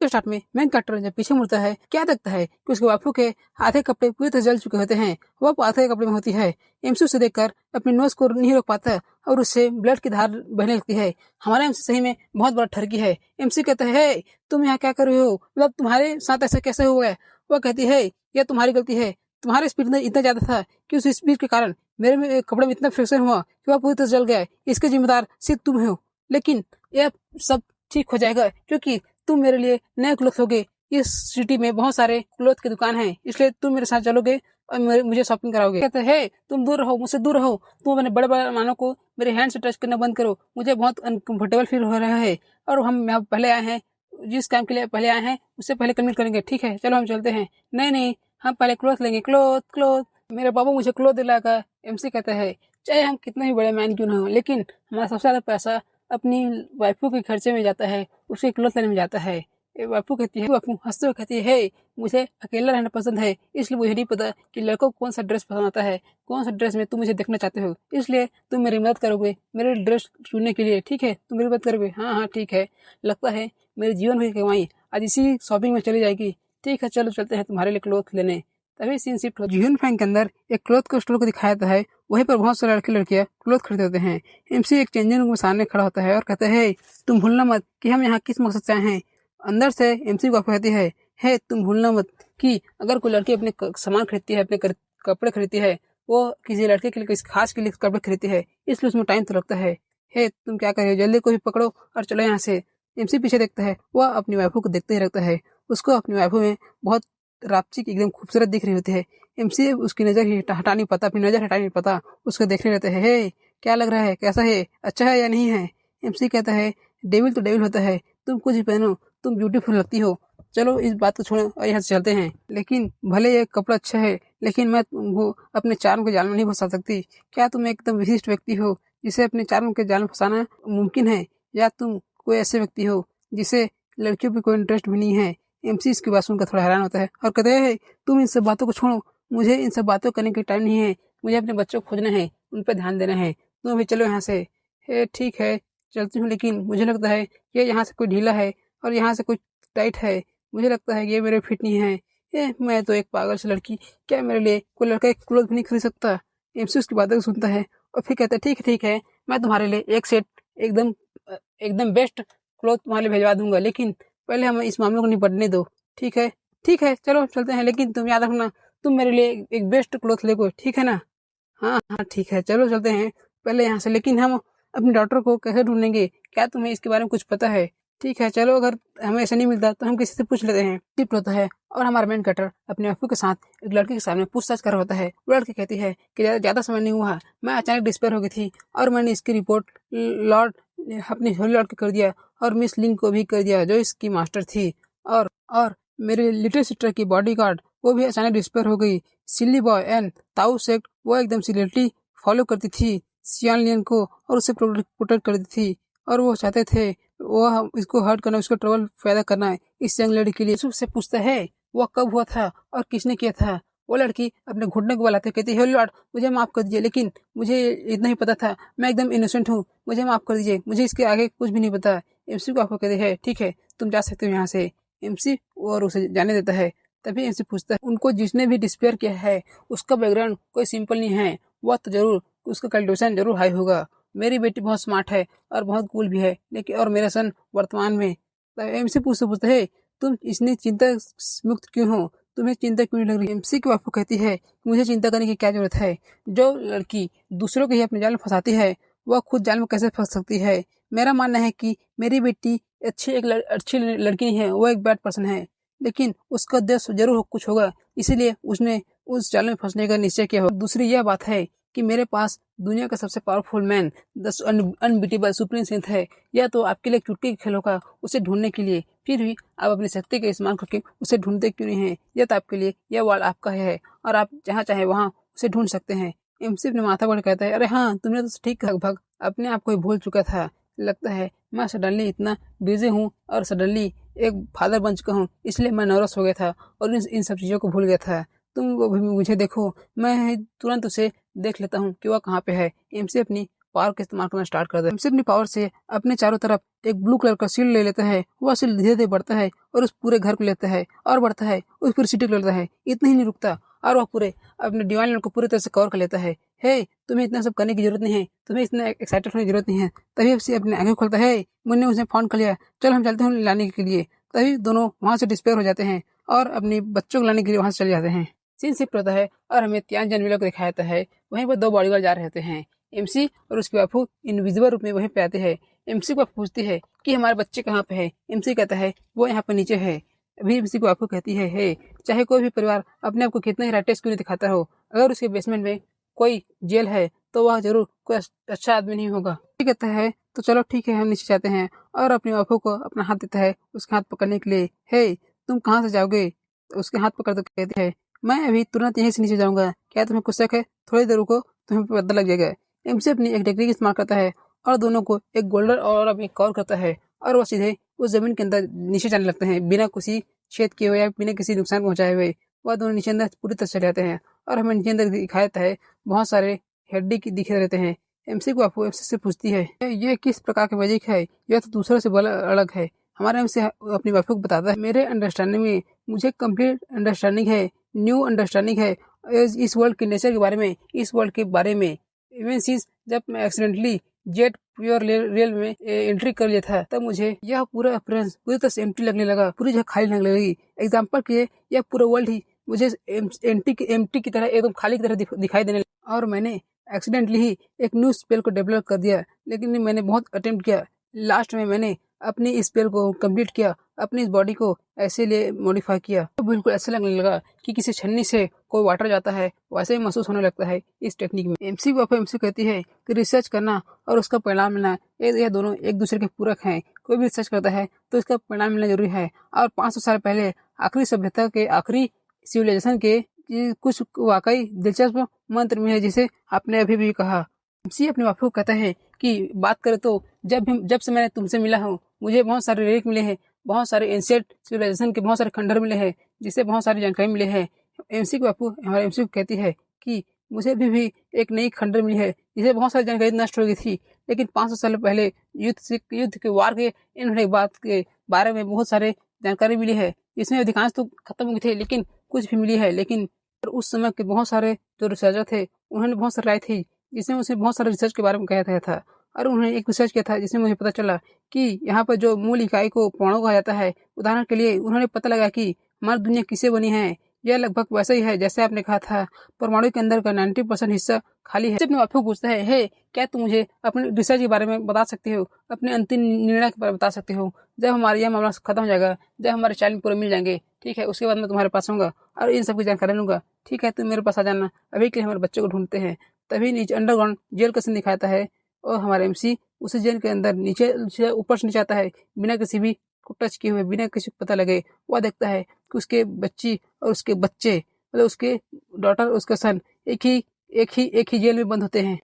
के स्टार्ट में main character जब पीछे मुड़ता है क्या देखता है कि उसके बापू के आधे कपड़े पूरी तरह जल चुके होते हैं। वह आधे कपड़े में होती है। एमसी उसे देखकर अपनी नोज को नहीं रोक पाता और उससे ब्लड की धार बहने लगती है। हमारा एमसी सही में बहुत बड़ा ठरकी है। एमसी कहता है तुम यहाँ क्या कर रहे हो, मतलब तुम्हारे साथ ऐसा कैसे हो गया। वह कहती है यह तुम्हारी गलती है, तुम्हारा स्पीड इतना ज्यादा था कि उस स्पीड के कारण मेरे कपड़े में इतना फ्रिक्शन हुआ कि वह पूरी तरह जल गया। इसके जिम्मेदार सिर्फ तुम हो, लेकिन यह सब ठीक हो जाएगा क्योंकि तुम मेरे लिए नए क्लोथ लोगे। इस सिटी में बहुत सारे क्लोथ की दुकान है, इसलिए तुम मेरे साथ चलोगे और मुझे शॉपिंग कराओगे। कहते हैं तुम दूर रहो, मुझसे दूर रहो, तुम अपने बड़े बड़े मानव को मेरे हैंड से टच करना बंद करो, मुझे बहुत अनकंफर्टेबल फील हो रहा है और हम यहाँ पहले आए हैं, जिस काम के लिए पहले आए हैं उससे पहले कन्विंस करेंगे। ठीक है चलो हम चलते हैं। नहीं नहीं, हम पहले क्लोथ लेंगे। क्लोथ क्लोथ, मेरे बाबू मुझे क्लोथ दिलाकर। एमसी कहता है चाहे हम कितने भी बड़े मैन क्यों ना हो, लेकिन हमारा सबसे ज्यादा पैसा अपनी वाइफों के खर्चे में जाता है, उसके क्लोथ लेने में जाता है। वाइफू कहती है, वाइफू हंसते हुए कहती है मुझे अकेला रहना पसंद है, इसलिए मुझे नहीं पता कि लड़कों को कौन सा ड्रेस पसंद आता है, कौन सा ड्रेस में तुम मुझे देखना चाहते हो, इसलिए तुम मेरी मदद करोगे मेरे ड्रेस चुनने के लिए। ठीक है तुम मेरी मदद करोगे। हाँ हाँ ठीक है, लगता है मेरे जीवन भर की कमाई आज इसी शॉपिंग में चली जाएगी। ठीक है चलो चलते हैं तुम्हारे लिए क्लोथ लेने। तभी सीन शिफ्ट हो जीवन फैंक के अंदर एक क्लोथ का स्टोर को दिखाया जाता है। वहीं पर बहुत सारे लड़के लड़कियां क्लोथ खरीदते होते हैं। एमसी एक चेंजिंग रूम के सामने खड़ा होता है और कहता है तुम भूलना मत कि हम यहाँ किस मकसद से आए हैं। अंदर से एमसी को कहती है तुम भूलना मत कि अगर कोई लड़की अपने सामान खरीदती है, अपने कपड़े खरीदती है, वो किसी लड़के के लिए किसी खास के लिए कपड़े खरीदती है, इसलिए उसमें टाइम तो लगता है। तुम क्या कर रहे हो, जल्दी को भी पकड़ो और चलो यहाँ से। एमसी पीछे देखता है, वह अपनी वाइफू को देखते ही रखता है। उसको अपनी वाइफू में बहुत रापची की एकदम खूबसूरत दिख रही होती है। एमसी उसकी नजर ही हटा नहीं पाता, अपनी नजर हटा नहीं पाता, उसको देखने रहते हैं। क्या लग रहा है, कैसा है, अच्छा है या नहीं है। एमसी कहता है डेविल तो डेविल होता है, तुम कुछ भी पहनो तुम ब्यूटीफुल लगती हो, चलो इस बात को छोड़ो और यहाँ से चलते हैं। लेकिन भले ये कपड़ा अच्छा है, लेकिन मैं तुमको अपने चार्म के जाल में नहीं फंसा सकती। क्या तुम एकदम विशिष्ट व्यक्ति हो जिसे अपने चार्म के जाल में फंसाना मुमकिन है, या तुम कोई ऐसे व्यक्ति हो जिसे लड़कियों पे कोई इंटरेस्ट भी नहीं है। एमसी इसकी बात सुनकर थोड़ा हैरान होता है और कहते हैं तुम इन सब बातों को छोड़ो, मुझे इन सब बातों करने का टाइम नहीं है, मुझे अपने बच्चों को खोजना है, उन पर ध्यान देना है, तुम अभी चलो यहाँ से। ठीक है चलती हूँ, लेकिन मुझे लगता है कि यहाँ से कोई ढीला है और यहाँ से कोई टाइट है, मुझे लगता है कि ये मेरे फिट नहीं है। मैं तो एक पागल सी लड़की, क्या मेरे लिए कोई लड़का एक क्लोथ भी नहीं खरीद सकता। एमसी उसकी बातों को सुनता है और फिर कहता है ठीक है मैं तुम्हारे लिए एक सेट एकदम एकदम बेस्ट क्लोथ तुम्हारे लिए भिजवा दूंगा, लेकिन पहले हमें इस मामले को निपटने दो। ठीक है चलो चलते हैं, लेकिन तुम याद रखना तुम मेरे लिए एक बेस्ट क्लोथ लेगो, ठीक है ना। हाँ हाँ ठीक है चलो चलते हैं पहले यहाँ से, लेकिन हम अपने डॉक्टर को कैसे ढूंढेंगे, क्या तुम्हें इसके बारे में कुछ पता है। ठीक है चलो, अगर हमें ऐसा नहीं मिलता तो हम किसी से पूछ लेते हैं। शिफ्ट होता है और हमारा मेन कटर अपने अफू के साथ एक लड़के के सामने पूछताछ कर रहा होता है। वो लड़की कहती है कि ज्यादा समय नहीं हुआ, मैं अचानक डिस्पेयर हो गई थी और मैंने इसकी रिपोर्ट लॉर्ड अपनी होली लॉर्ड को कर दिया और मिस लिंक को भी कर दिया जो इसकी मास्टर थी, और मेरे लिटिल सिस्टर की बॉडीगार्ड वो भी अचानक डिस्पेयर हो गई। सिल्ली बॉय एंड ताऊ सेक्ट वो एकदम सीरियसली फॉलो करती थी सियान लियन को और उसे प्रोटेक्ट करती थी, और वो चाहते थे वो इसको हर्ट करना, उसको ट्रबल पैदा करना है इस यंग लड़की के लिए। उससे पूछता है वो कब हुआ था और किसने किया था। वो लड़की अपने घुटने को बलाते कहती है लॉर्ड मुझे माफ कर दीजिए, लेकिन मुझे इतना ही पता था, मैं एकदम इनोसेंट हूँ, मुझे माफ कर दीजिए, मुझे इसके आगे कुछ भी नहीं पता। एमसी को आपको कहते हैं ठीक है तुम जा सकते हो यहाँ से। एमसी और उसे जाने देता है। तभी एमसी पूछता है उनको जिसने भी डिस्पेयर किया है उसका बैकग्राउंड कोई सिंपल नहीं है, वह तो जरूर उसका कल्टिवेशन जरूर हाई होगा। मेरी बेटी बहुत स्मार्ट है और बहुत कूल भी है, लेकिन और मेरा सन वर्तमान में। एमसी पूछते है तुम इतनी चिंता मुक्त क्यों हो, तुम्हें चिंता क्यों नहीं लग रही। एमसी की वापू कहती है मुझे चिंता करने की क्या जरूरत है, जो लड़की दूसरों को ही अपने जाल में फंसाती है वह खुद जाल में कैसे फंस सकती है। मेरा मानना है कि मेरी बेटी अच्छी लड़की नहीं है, वो एक बैड पर्सन है, लेकिन उसका उद्देश्य जरूर कुछ होगा, इसीलिए उसने उस जाल में फंसने का निश्चय किया होगा। दूसरी यह बात है कि मेरे पास दुनिया का सबसे powerful man the unbeatable supreme strength है, यह तो आपके लिए चुटकी का खेल होगा उसे ढूंढने के लिए, फिर भी आप अपनी शक्ति का इस्तेमाल करके उसे ढूंढते क्यों नहीं है। यह तो आपके लिए, यह वर्ल्ड आपका है और आप जहाँ चाहे वहाँ उसे ढूंढ सकते हैं। एमसी अपने माथा पर कहता है अरे हाँ तुमने तो ठीक लगभग अपने आप को ही भूल चुका था, लगता है मैं सडनली इतना बिजी हूँ और सडनली एक फादर बन चुका हूँ, इसलिए मैं नर्वस हो गया था और इन सब चीज़ों को भूल गया था। तुम भी मुझे देखो, मैं तुरंत उसे देख लेता हूँ कि वह कहाँ पे है। एमसी अपनी पावर का इस्तेमाल करना स्टार्ट कर देता है। एमसी अपनी पावर से अपने चारों तरफ एक ब्लू कलर का शील्ड ले लेता है। वह शील्ड धीरे धीरे बढ़ता है और उस पूरे घर को लेता है और बढ़ता है, उस पूरी सिटी को लेता है। इतना ही नहीं रुकता और वह पूरे अपने डिवाइन लैंड को पूरी तरह से कवर कर लेता है। हे, तुम्हें इतना सब करने की जरूरत नहीं है, तुम्हें इतना एक्साइटेड होने की जरूरत नहीं है। तभी एमसी अपने आंखें खोलता है, मैंने उसे फोन कर लिया, चल हम चलते हैं लाने के लिए। तभी दोनों वहां से डिस्पेयर हो जाते हैं और अपने बच्चों को लाने के लिए वहां से चले जाते हैं। सीन शिफ्ट होता है और हमें तियानजन विला को दिखाया जाता है। वहीं पर दो बॉडीगार्ड जा रहे होते हैं। एमसी और उसकी बापू इनविजिबल रूप में वहीं पे आते हैं। एमसी को पूछती है कि हमारे बच्चे कहाँ पे है। एमसी कहता है वो यहाँ पे नीचे है। अभी एमसी को बापू कहती है, हे, चाहे कोई भी परिवार अपने आप को कितना ही राइटेस क्यों नहीं दिखाता हो, अगर उसके बेसमेंट में कोई जेल है तो वह जरूर कोई अच्छा आदमी नहीं होगा। कहता है तो चलो ठीक है, हम नीचे जाते हैं और अपने बापू को अपना हाथ देता है उसके हाथ पकड़ने के लिए। हे, तुम कहाँ से जाओगे? तो उसके हाथ पकड़ कहते हैं, मैं अभी तुरंत यहीं से नीचे जाऊंगा, क्या तुम्हें कुछ शक है? थोड़ी देर रुको, तुम्हें पता लग जाएगा। एमसी अपनी एक टेक्निक इस्तेमाल करता है और दोनों को एक गोल्डन और अपनी कवर करता है और वह सीधे उस जमीन के अंदर नीचे जाने लगते हैं बिना किसी छेद किए हुए या बिना किसी नुकसान पहुंचाए हुए। वह दोनों नीचे अंदर पूरी तरह चले जाते हैं और हमें नीचे अंदर दिखाया जाता है बहुत सारे हड्डी की दिखे रहते हैं। एमसी को आपको एमसी से पूछती है, ये किस प्रकार की मैजिक है? यह तो दूसरे से बड़ा अलग है। हमारे एमसी अपनी वाइफ को बताता है, मेरे अंडरस्टैंडिंग में मुझे कंप्लीट अंडरस्टैंडिंग है, न्यू अंडरस्टैंडिंग है इस वर्ल्ड के नेचर के बारे में, इस वर्ल्ड के बारे में। इवन सिंस जब मैं एक्सीडेंटली जेट प्योर रियल में एंट्री कर लिया था, तब मुझे यह पूरा अपीयरेंस पूरी तरह से एम्प्टी लगने लगा, पूरी जगह खाली लगने लगी। एग्जाम्पल के लिए यह पूरा वर्ल्ड ही मुझे एम्प्टी की तरह, एकदम खाली की तरह दिखाई देने लगा और मैंने एक्सीडेंटली ही एक न्यू स्पेल को डेवलप कर दिया। लेकिन मैंने बहुत अटेम्प्ट किया, लास्ट में मैंने अपनी इस स्पेल को कंप्लीट किया, अपनी इस बॉडी को ऐसे लिए मॉडिफाई किया तो बिल्कुल ऐसा लगने लगा कि किसी छन्नी से कोई वाटर जाता है, वैसे ही महसूस होने लगता है इस टेक्निक में। एमसी को एमसी कहती है कि रिसर्च करना और उसका परिणाम मिलना ये दोनों एक दूसरे के पूरक हैं। कोई भी रिसर्च करता है तो इसका परिणाम मिलना जरूरी है। और 500 साल पहले आखिरी सभ्यता के आखिरी सिविलाइजेशन के कुछ वाकई दिलचस्प मंत्र में है, जिसे आपने अभी भी कहा। एमसी अपने बापू को कहता है कि बात करें तो जब से मैंने तुमसे मिला हूँ, मुझे बहुत सारे रेलिक मिले हैं, बहुत सारे एंशिएंट सिविलाइजेशन के बहुत सारे खंडर मिले हैं, जिससे बहुत सारी जानकारी मिले हैं। एमसी के बापू हमारे एमसी को कहती है कि मुझे भी एक नई खंडर मिली है, जिसे बहुत सारी जानकारी नष्ट हो गई थी। लेकिन 500 साल पहले युद्ध के वार के इन होने बात के बारे में बहुत सारे जानकारी मिली है, जिसमें अधिकांश तो खत्म हो गए थे लेकिन कुछ भी मिली है। लेकिन उस समय के बहुत सारे जो रिसर्चर थे, उन्होंने बहुत सारी राय थी जिसमें उसे बहुत सारे रिसर्च के बारे में कहा था। और उन्होंने एक रिसर्च किया था जिसमें मुझे पता चला कि यहाँ पर जो मूल इकाई को परमाणु कहा जाता है, उदाहरण के लिए उन्होंने पता लगा कि हमारी दुनिया किससे बनी है। यह लगभग वैसा ही है जैसे आपने कहा था, परमाणु के अंदर का 90% हिस्सा खाली है। अपने बापू पूछता है, हे, क्या तुम मुझे अपने रिसर्च के बारे में बता सकते हो, अपने अंतिम निर्णय के बारे में बता सकते हो? जब हमारा यह मामला खत्म हो जाएगा, जब हमारे चाइल्ड पूरे मिल जाएंगे, ठीक है, उसके बाद मैं तुम्हारे पास आऊंगा और इन सब की जानकारी लूंगा। ठीक है, तुम मेरे पास आ जाना, अभी के लिए हमारे बच्चे को ढूंढते हैं। तभी नीचे अंडरग्राउंड जेल का सीन दिखाता है और हमारे एमसी उस जेल के अंदर नीचे ऊपर से नीचे आता है बिना किसी भी को टच किए हुए, बिना किसी को पता लगे। वह देखता है कि उसके बच्ची और उसके बच्चे, मतलब उसके डॉटर, उसका सन एक ही जेल में बंद होते हैं।